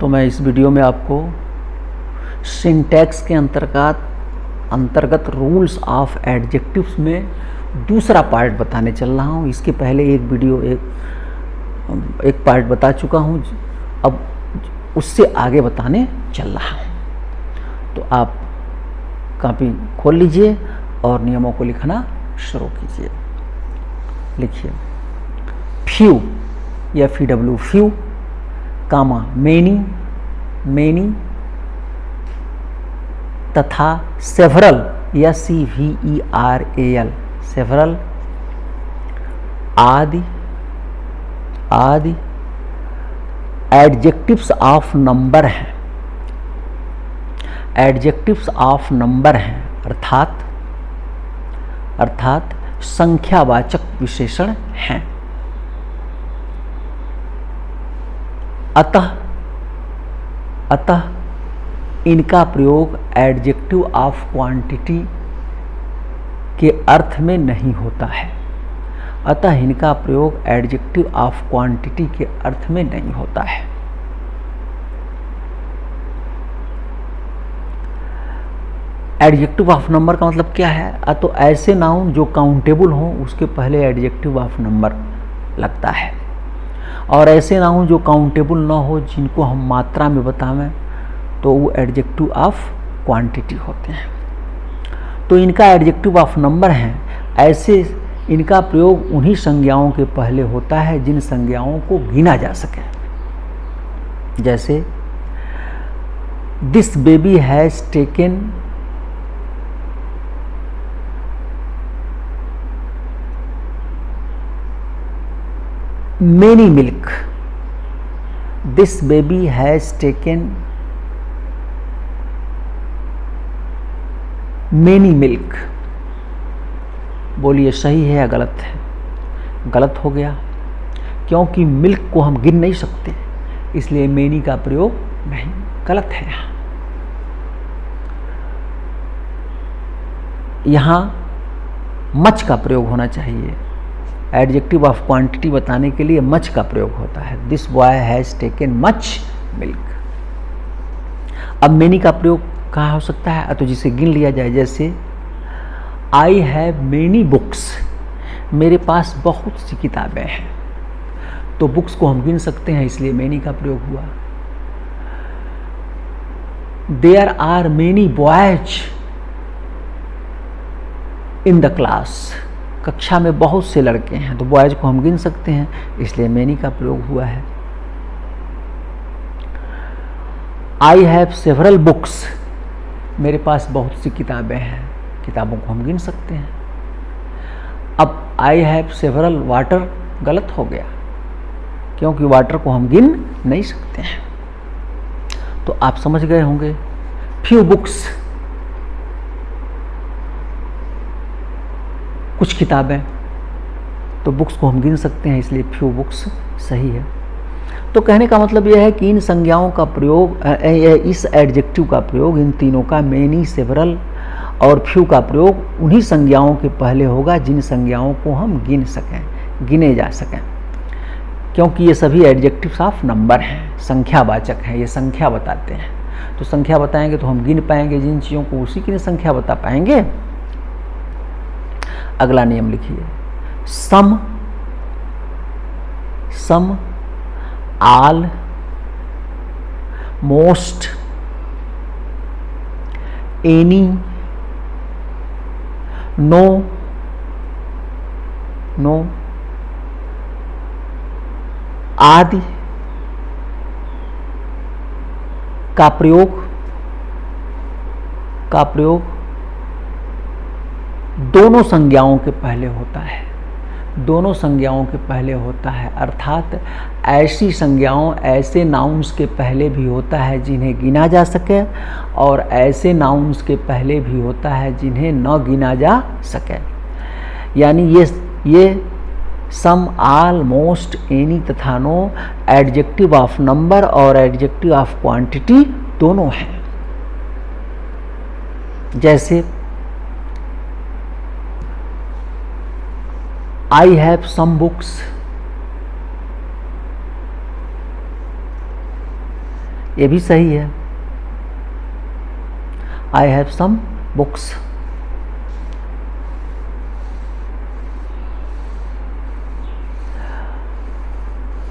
तो मैं इस वीडियो में आपको सिंटैक्स के अंतर्गत रूल्स ऑफ एडजेक्टिव्स में दूसरा पार्ट बताने चल रहा हूँ। इसके पहले एक पार्ट बता चुका हूँ, अब उससे आगे बताने चल रहा हूँ। तो आप कॉपी खोल लीजिए और नियमों को लिखना शुरू कीजिए। लिखिए फ्यू या FW फ्यू, कामा मेनी तथा सेवरल या CVERAL सेवरल आदि एडजेक्टिव्स ऑफ नंबर हैं। एडजेक्टिव्स ऑफ नंबर हैं अर्थात संख्यावाचक विशेषण हैं। अतः इनका प्रयोग एडजेक्टिव ऑफ क्वांटिटी के अर्थ में नहीं होता है। अतः इनका प्रयोग एडजेक्टिव ऑफ क्वांटिटी के अर्थ में नहीं होता है। एडजेक्टिव ऑफ नंबर का मतलब क्या है? तो ऐसे नाउन जो काउंटेबल हों उसके पहले एडजेक्टिव ऑफ नंबर लगता है, और ऐसे नाउन जो काउंटेबल ना हो, जिनको हम मात्रा में बतावें, तो वो एडजेक्टिव ऑफ क्वांटिटी होते हैं। तो इनका एडजेक्टिव ऑफ नंबर हैं। ऐसे इनका प्रयोग उन्हीं संज्ञाओं के पहले होता है जिन संज्ञाओं को गिना जा सके। जैसे this baby has taken many milk. This baby has taken many milk. बोलिए सही है या गलत है? गलत हो गया, क्योंकि मिल्क को हम गिन नहीं सकते, इसलिए मेनी का प्रयोग नहीं, गलत है। यहाँ मच का प्रयोग होना चाहिए। एडजेक्टिव ऑफ क्वांटिटी बताने के लिए मच का प्रयोग होता है। This boy has taken much milk. अब मेनी का प्रयोग कहाँ हो सकता है? तो जिसे गिन लिया जाए, जैसे आई हैव मेनी बुक्स, मेरे पास बहुत सी किताबें हैं। तो बुक्स को हम गिन सकते हैं, इसलिए मेनी का प्रयोग हुआ। There are many boys in the class, कक्षा में बहुत से लड़के हैं, तो बॉयज को हम गिन सकते हैं, इसलिए मेनी का प्रयोग हुआ है। आई हैव सेवरल बुक्स, मेरे पास बहुत सी किताबें हैं, किताबों को हम गिन सकते हैं। अब आई हैव सेवरल वाटर गलत हो गया, क्योंकि वाटर को हम गिन नहीं सकते हैं। तो आप समझ गए होंगे। फ्यू बुक्स, कुछ किताबें, तो बुक्स को हम गिन सकते हैं, इसलिए फ्यू बुक्स सही है। तो कहने का मतलब यह है कि इन संज्ञाओं का प्रयोग, इस एडजेक्टिव का प्रयोग, इन तीनों का, मेनी, सेवरल और फ्यू का प्रयोग उन्हीं संज्ञाओं के पहले होगा जिन संज्ञाओं को हम गिने जा सकें, क्योंकि ये सभी एडजेक्टिव्स ऑफ नंबर हैं, संख्यावाचक हैं, ये संख्या बताते हैं। तो संख्या बताएंगे तो हम गिन पाएंगे जिन चीज़ों को, उसी की संख्या बता पाएंगे। अगला नियम लिखिए, some all most any no आदि का प्रयोग दोनों संज्ञाओं के पहले होता है। दोनों संज्ञाओं के पहले होता है, अर्थात ऐसी संज्ञाओं, ऐसे नाउन्स के पहले भी होता है जिन्हें गिना जा सके, और ऐसे नाउन्स के पहले भी होता है जिन्हें न गिना जा सके। यानी ये सम, ऑल, मोस्ट, एनी तथा नो एडजेक्टिव ऑफ नंबर और एडजेक्टिव ऑफ क्वांटिटी दोनों हैं। जैसे I have some books, ये भी सही है। I have some books.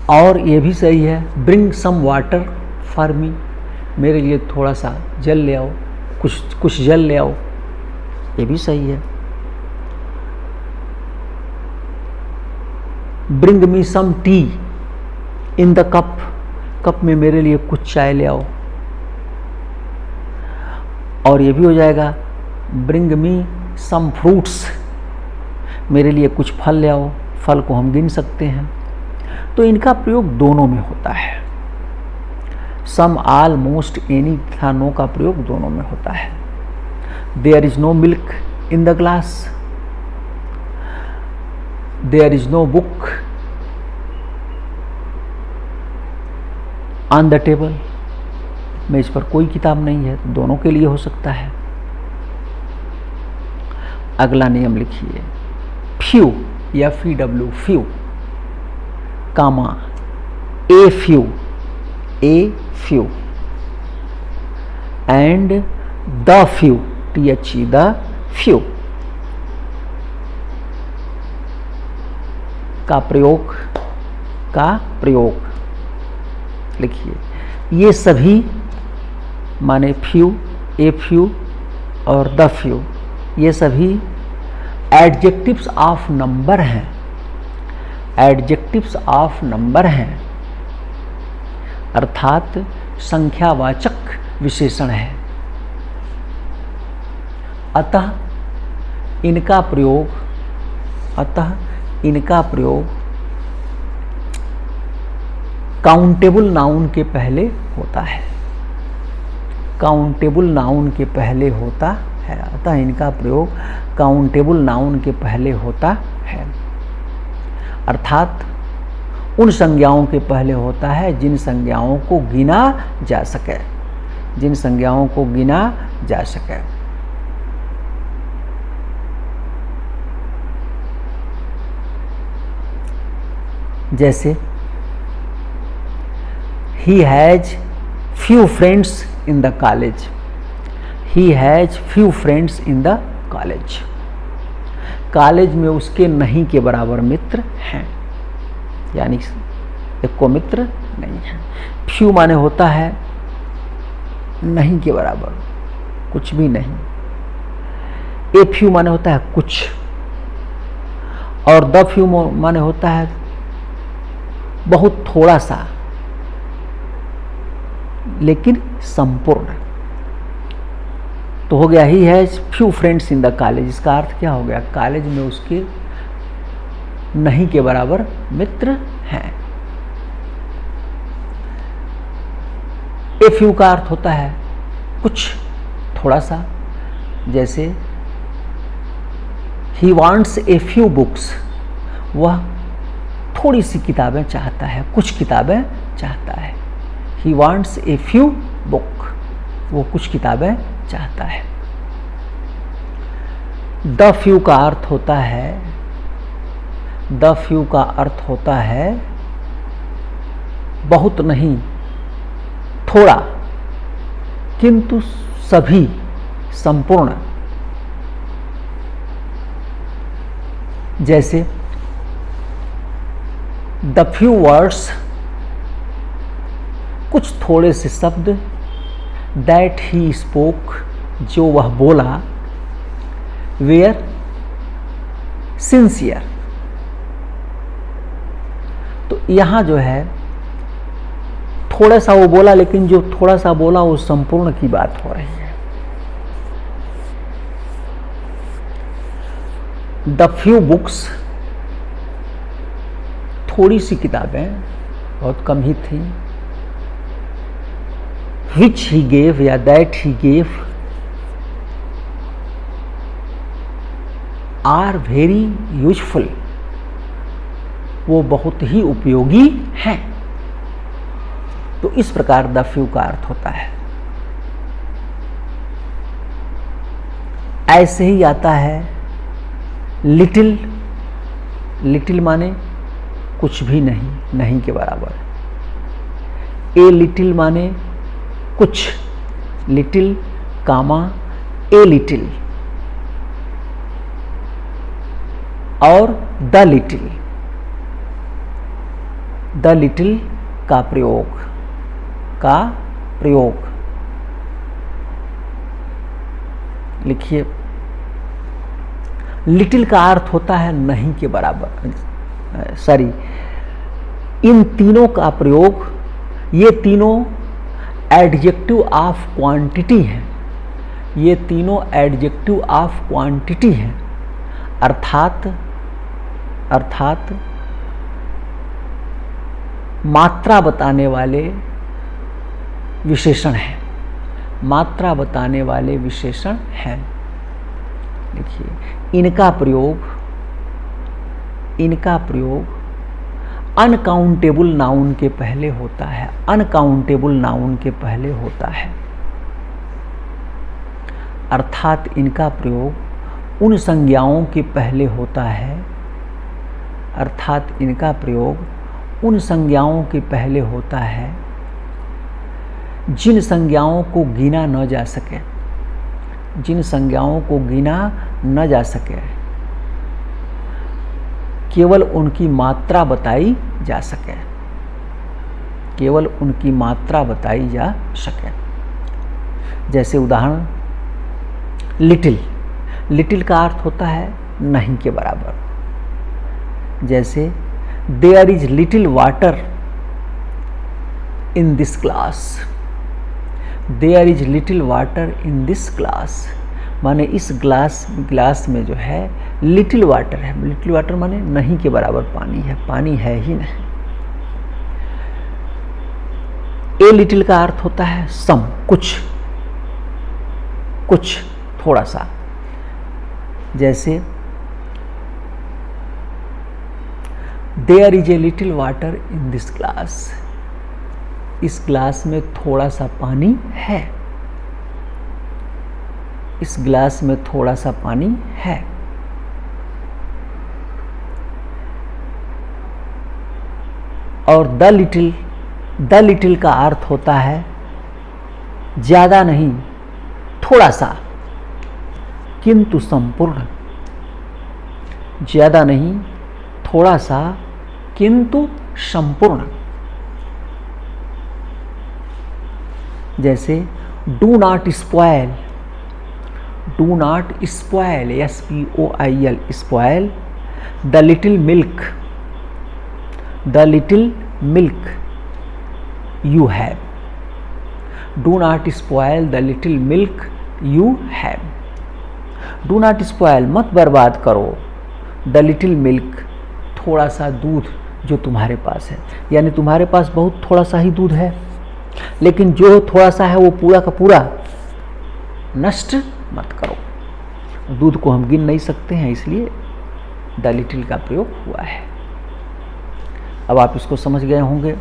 और ये भी सही है, bring some water for me, मेरे लिए थोड़ा सा जल ले आओ, कुछ जल ले आओ, ये भी सही है। Bring me some tea in the cup, cup में मेरे लिए कुछ चाय ले आओ। और ये भी हो जाएगा, ब्रिंग मी सम फ्रूट्स, मेरे लिए कुछ फल ले आओ, फल को हम गिन सकते हैं। तो इनका प्रयोग दोनों में होता है। सम, ऑल, मोस्ट, एनी तथा नो का प्रयोग दोनों में होता है। There is no milk in the glass, there is no book on the table, मेज पर कोई किताब नहीं है, दोनों के लिए हो सकता है। अगला नियम लिखिए, फ्यू या FW, few comma a few and the few, THE, the few का प्रयोग लिखिए। ये सभी माने फ्यू, ए फ्यू और द फ्यू, ये सभी एडजेक्टिव्स ऑफ नंबर हैं, एडजेक्टिव्स ऑफ नंबर हैं, अर्थात संख्यावाचक विशेषण है। अतः इनका प्रयोग काउंटेबल नाउन के पहले होता है, काउंटेबल नाउन के पहले होता है। अतः इनका प्रयोग काउंटेबल नाउन के पहले होता है, अर्थात उन संज्ञाओं के पहले होता है जिन संज्ञाओं को गिना जा सके, जिन संज्ञाओं को गिना जा सके। जैसे he has few friends in the college, he has few friends in the college, college में उसके नहीं के बराबर मित्र हैं, यानी एक को मित्र नहीं है। फ्यू माने होता है नहीं के बराबर, कुछ भी नहीं। ए फ्यू माने होता है कुछ, और द फ्यू माने होता है बहुत थोड़ा सा लेकिन संपूर्ण। तो हो गया ही है few friends in the college, इसका अर्थ क्या हो गया, कॉलेज में उसके नहीं के बराबर मित्र हैं। ए फ्यू का अर्थ होता है कुछ, थोड़ा सा। जैसे he wants a few books, वह थोड़ी सी किताबें चाहता है, कुछ किताबें चाहता है। He wants a few book, वो कुछ किताबें चाहता है। द फ्यू का अर्थ होता है, द फ्यू का अर्थ होता है बहुत नहीं, थोड़ा, किंतु सभी, संपूर्ण। जैसे द फ्यू वर्ड्स, कुछ थोड़े से शब्द, दैट ही स्पोक, जो वह बोला, वेयर सिंसियर। तो यहां जो है थोड़ा सा वो बोला, लेकिन जो थोड़ा सा बोला वो संपूर्ण की बात हो रही है। द फ्यू बुक्स, थोड़ी सी किताबें, बहुत कम ही थी। विच ही गेव या that he gave are very useful, वो बहुत ही उपयोगी हैं। तो इस प्रकार द फ्यू का अर्थ होता है। ऐसे ही आता है लिटिल, लिटिल माने कुछ भी नहीं, नहीं के बराबर। ए लिटिल माने कुछ, लिटिल कामा ए लिटिल और द लिटिल का प्रयोग लिखिए। लिटिल का अर्थ होता है नहीं के बराबर, सॉरी, इन तीनों का प्रयोग, ये तीनों एडजेक्टिव ऑफ क्वांटिटी हैं, ये तीनों एडजेक्टिव ऑफ क्वांटिटी हैं, अर्थात मात्रा बताने वाले विशेषण हैं, मात्रा बताने वाले विशेषण हैं। देखिए, इनका प्रयोग अनकाउंटेबल नाउन के पहले होता है, अनकाउंटेबल नाउन के पहले होता है, अर्थात इनका प्रयोग उन संज्ञाओं के पहले होता है, अर्थात इनका प्रयोग उन संज्ञाओं के पहले होता है जिन संज्ञाओं को गिना न जा सके, जिन संज्ञाओं को गिना न जा सके, केवल उनकी मात्रा बताई जा सके, केवल उनकी मात्रा बताई जा सके। जैसे उदाहरण, लिटिल का अर्थ होता है नहीं के बराबर। जैसे there is little water in this class, there is little water in this class, माने इस ग्लास में जो है लिटिल वाटर है, लिटिल वाटर माने नहीं के बराबर पानी है, पानी है ही नहीं। ए लिटिल का अर्थ होता है सम, कुछ थोड़ा सा। जैसे there is a little water in this glass, इस ग्लास में थोड़ा सा पानी है, इस ग्लास में थोड़ा सा पानी है। और द लिटिल का अर्थ होता है ज्यादा नहीं, थोड़ा सा, किंतु संपूर्ण, ज्यादा नहीं, थोड़ा सा, किंतु संपूर्ण। जैसे do not spoil, do not spoil, SPOIL, spoil the little milk, the little milk you have, do not spoil the little milk you have. Do not spoil, मत बर्बाद करो, द लिटिल मिल्क, थोड़ा सा दूध जो तुम्हारे पास है, यानी तुम्हारे पास बहुत थोड़ा सा ही दूध है, लेकिन जो थोड़ा सा है वो पूरा का पूरा नष्ट मत करो। दूध को हम गिन नहीं सकते हैं, इसलिए द लिटिल का प्रयोग हुआ है। अब आप इसको समझ गए होंगे।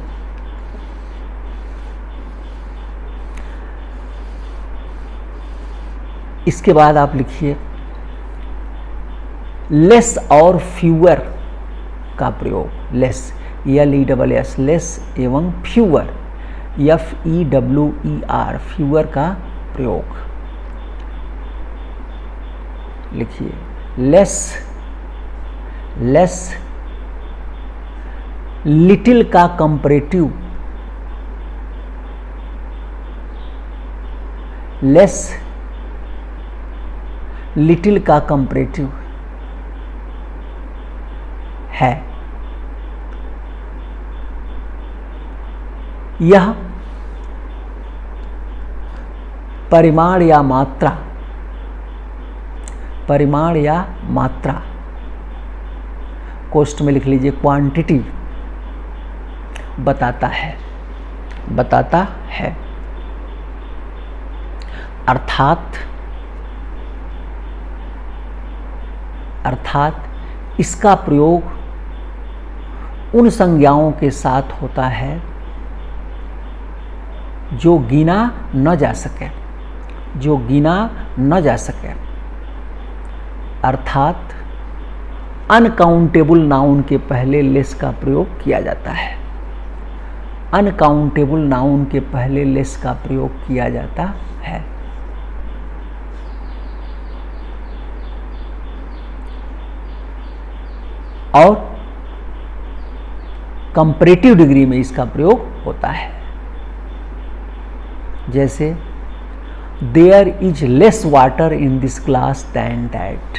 इसके बाद आप लिखिए लेस और फ्यूअर का प्रयोग, लेस, LESS, लेस एवं फ्यूअर, FEWER, फ्यूअर का प्रयोग लिखिए। लेस लिटिल का कंपैरेटिव, लेस लिटिल का कंपैरेटिव है। यह परिमाण या मात्रा, परिमाण या मात्रा, कोष्ठ में लिख लीजिए क्वांटिटी बताता है, बताता है। अर्थात इसका प्रयोग उन संज्ञाओं के साथ होता है जो गिना न जा सके, जो गिना न जा सके, अर्थात अनकाउंटेबल नाउन के पहले लेस का प्रयोग किया जाता है। अनकाउंटेबल नाउन के पहले लेस का प्रयोग किया जाता है। और कंपैरेटिव डिग्री में इसका प्रयोग होता है। जैसे there is less water in this glass than that,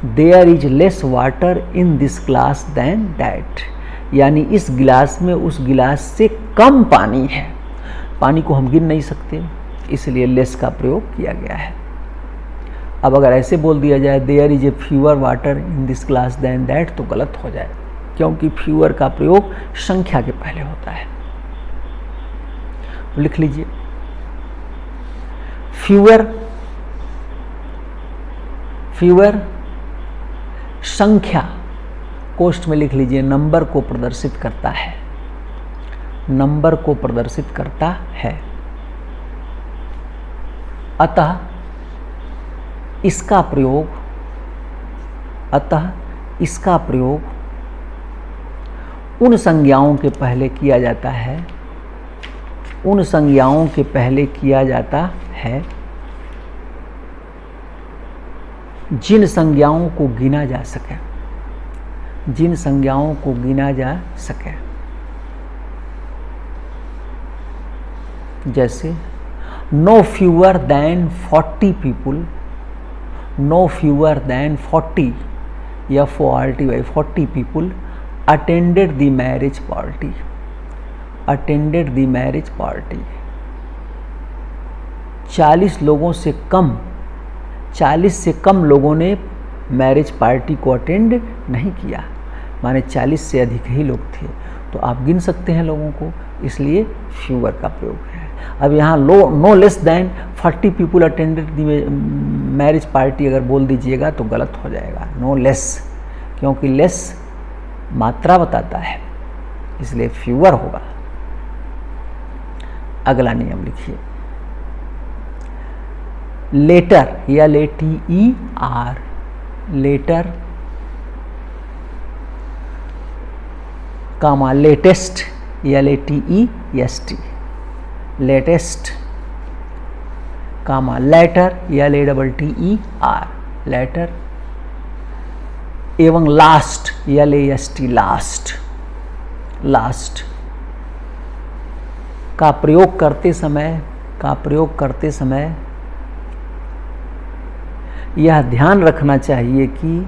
there is less water in this glass than that, यानी इस गिलास में उस गिलास से कम पानी है। पानी को हम गिन नहीं सकते, इसलिए लेस का प्रयोग किया गया है। अब अगर ऐसे बोल दिया जाए there is a fewer water in this glass than that, तो गलत हो जाए, क्योंकि फ्यूअर का प्रयोग संख्या के पहले होता है। लिख लीजिए फ्यूअर, फ्यूअर संख्या, कोष्ठ में लिख लीजिए नंबर को प्रदर्शित करता है, नंबर को प्रदर्शित करता है। अतः इसका प्रयोग, अतः इसका प्रयोग उन संज्ञाओं के पहले किया जाता है, उन संज्ञाओं के पहले किया जाता है जिन संज्ञाओं को गिना जा सके, जिन संज्ञाओं को गिना जा सके। जैसे no fewer than 40 people, no fewer than 40 या 40 people attended the marriage party, attended the marriage party. 40 लोगों से कम, 40 से कम लोगों ने मैरिज पार्टी को अटेंड नहीं किया, माने 40 से अधिक ही लोग थे, तो आप गिन सकते हैं लोगों को, इसलिए फ्यूअर का प्रयोग है। अब यहाँ no less than 40 people attended the marriage party अगर बोल दीजिएगा तो गलत हो जाएगा, नो लेस, क्योंकि लेस मात्रा बताता है, इसलिए फ्यूअर होगा। अगला नियम लिखिए, लेटर या LATER, लेटर कामा लेटेस्ट LATEST, लेटेस्ट कामा लेटर LATTER, लेटर एवं लास्ट LAST, लास्ट, लास्ट का प्रयोग करते समय, का प्रयोग करते समय यह ध्यान रखना चाहिए कि,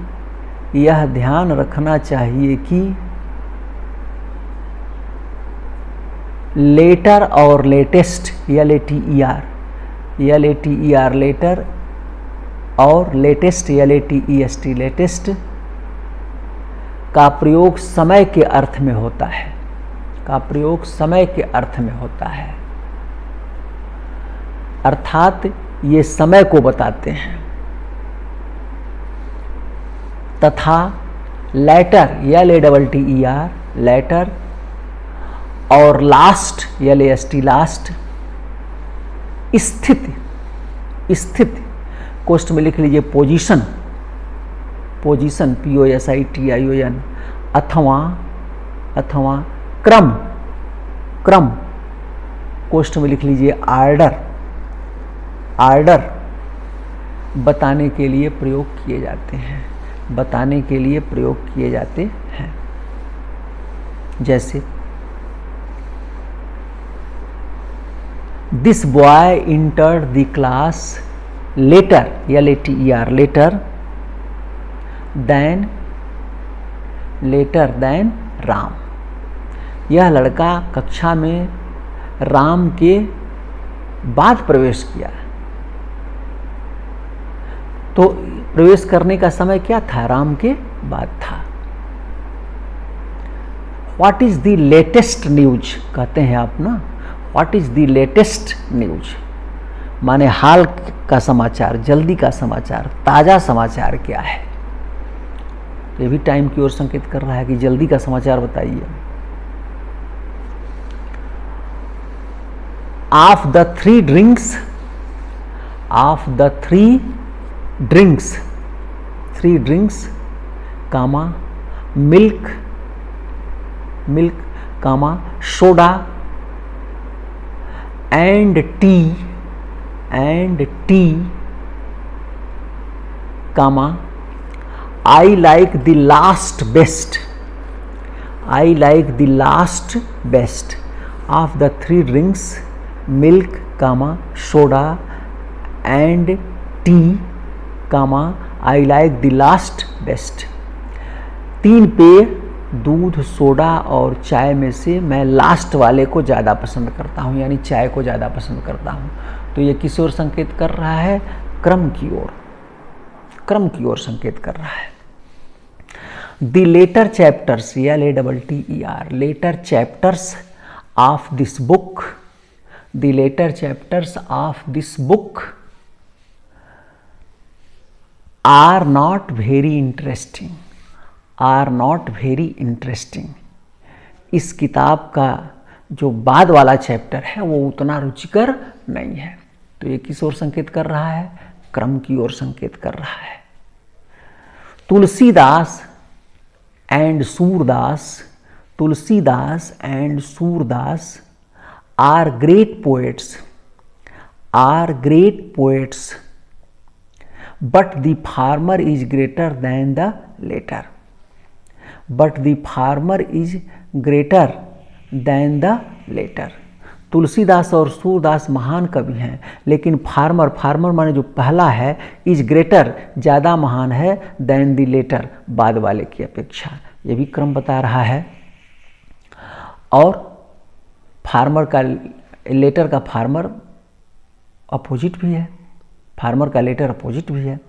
यह ध्यान रखना चाहिए कि लेटर और लेटेस्ट LATER, लेटर और लेटेस्ट LATEST, लेटेस्ट का प्रयोग समय के अर्थ में होता है, का प्रयोग समय के अर्थ में होता है, अर्थात ये समय को बताते हैं। तथा लेटर LATTER, लेटर और लास्ट LAST, लास्ट स्थिति, स्थिति कोष्ठ में लिख लीजिए पोजीशन, पोजीशन POSITION, अथवा, अथवा क्रम, क्रम कोष्ठ में लिख लीजिए आर्डर, आर्डर बताने के लिए प्रयोग किए जाते हैं, बताने के लिए प्रयोग किए जाते हैं। जैसे this boy entered the class later LATER, later than, later than Ram, यह लड़का कक्षा में राम के बाद प्रवेश किया, तो प्रवेश करने का समय क्या था, राम के बाद था। What is the latest news कहते हैं आप ना, what is the latest news माने हाल का समाचार, जल्दी का समाचार, ताजा समाचार क्या है। ये भी टाइम की ओर संकेत कर रहा है कि जल्दी का समाचार बताइए। Of the 3 drinks, of the 3 drinks, 3 drinks comma milk, milk comma soda and T, comma, I like the last best of the three drinks, milk, comma, soda and tea, comma, I like the last best। तीन पेय दूध, soda और चाय में से मैं last वाले को ज़्यादा पसंद करता हूँ, यानी चाय को ज़्यादा पसंद करता हूँ। तो ये किस ओर संकेत कर रहा है? क्रम की ओर संकेत कर रहा है। The latter chapters, LATTER, latter chapters of this book, the latter chapters of this book are not very interesting. इस किताब का जो बाद वाला चैप्टर है वो उतना रुचिकर नहीं है। तो ये किस ओर संकेत कर रहा है? क्रम की ओर संकेत कर रहा है। Tulsidas and Surdas are great poets, but the farmer is greater than the latter, Tulsidas और सूरदास महान कवि हैं, लेकिन फार्मर माने जो पहला है, इज ग्रेटर, ज़्यादा महान है, देन द लेटर, बाद वाले की अपेक्षा। ये भी क्रम बता रहा है। और फार्मर का, लेटर का फार्मर अपोजिट भी है, फार्मर का लेटर अपोजिट भी है।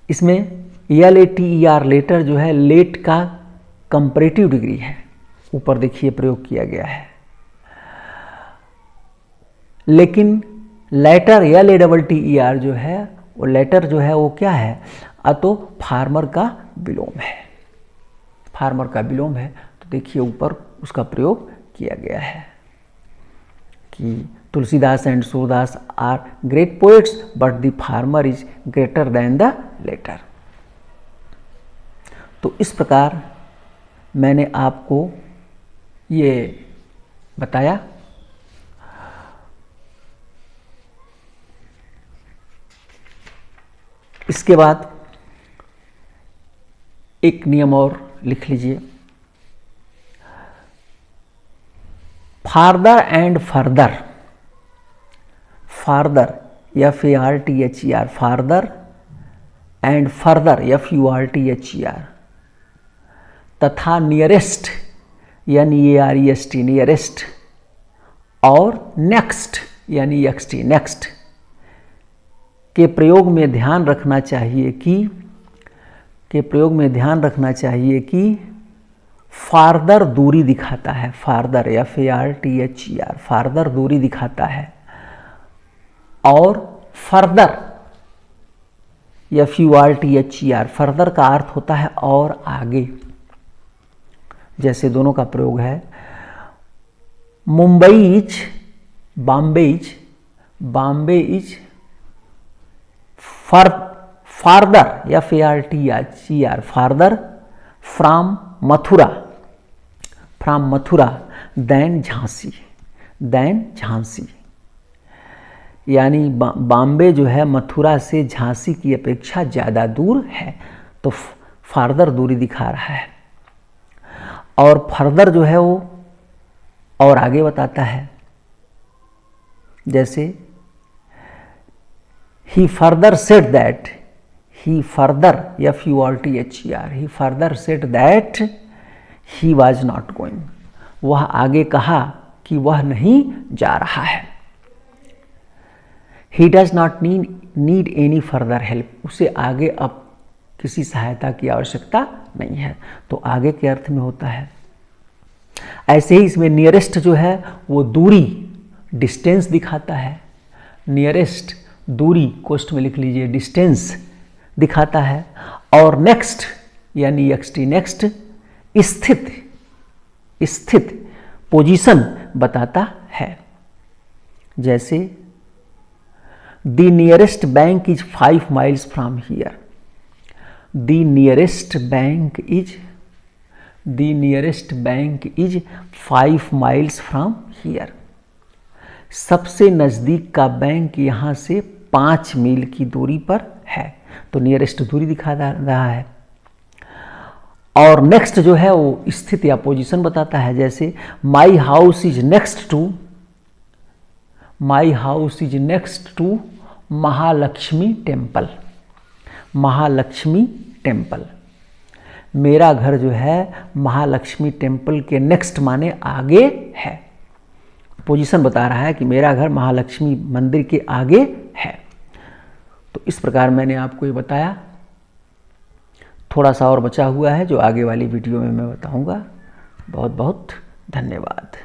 इसमें LATER, लेटर जो है लेट का कंपैरेटिव डिग्री है। ऊपर देखिए प्रयोग किया गया है। लेकिन लेटर LATTER जो है, वो लेटर जो है वो क्या है? तो फार्मर का विलोम है। तो देखिए ऊपर उसका प्रयोग किया गया है कि Tulsidas and Surdas are great poets, but the farmer is greater than the latter. तो इस प्रकार मैंने आपको ये बताया। इसके बाद एक नियम और लिख लीजिए। Farther and further, FARTHER, farther and further, FURTHER, तथा नियरेस्ट, NEAREST, नियरेस्ट, और नेक्स्ट, NEXT, नेक्स्ट के प्रयोग में ध्यान रखना चाहिए कि फार्दर दूरी दिखाता है। फार्दर, FARTHER, फार्दर दूरी दिखाता है। और फर्दर, FURTHER, फर्दर का अर्थ होता है और आगे। जैसे दोनों का प्रयोग है, Mumbai is, Bombay is farther, FARTHER, farther from Mathura than Jhansi, यानी बॉम्बे जो है मथुरा से झांसी की अपेक्षा ज़्यादा दूर है। तो फार्दर दूरी दिखा रहा है। और फर्दर जो है वो और आगे बताता है। जैसे he further said that, FURTHER, he further said that he was not going, वह आगे कहा कि वह नहीं जा रहा है। he does not need any further help, उसे आगे अब किसी सहायता की आवश्यकता नहीं है। तो आगे के अर्थ में होता है। ऐसे ही इसमें नियरेस्ट जो है वो दूरी, डिस्टेंस दिखाता है। नियरेस्ट दूरी, कोष्ठ में लिख लीजिए, डिस्टेंस दिखाता है। और नेक्स्ट NEXT, नेक्स्ट स्थित पोजीशन बताता है। जैसे the nearest bank is 5 miles from here, the nearest bank is the nearest bank is 5 miles from here. सबसे नज़दीक का बैंक यहाँ से 5 मील की दूरी पर है। तो नियरेस्ट दूरी दिखा रहा है। और नेक्स्ट जो है वो स्थिति या पोजीशन बताता है, जैसे my house is next to Mahalakshmi temple. Mahalakshmi temple, मेरा घर जो है महालक्ष्मी टेम्पल के नेक्स्ट माने आगे है। पोजीशन बता रहा है कि मेरा घर महालक्ष्मी मंदिर के आगे है। तो इस प्रकार मैंने आपको ये बताया। थोड़ा सा और बचा हुआ है जो आगे वाली वीडियो में मैं बताऊंगा। बहुत बहुत धन्यवाद।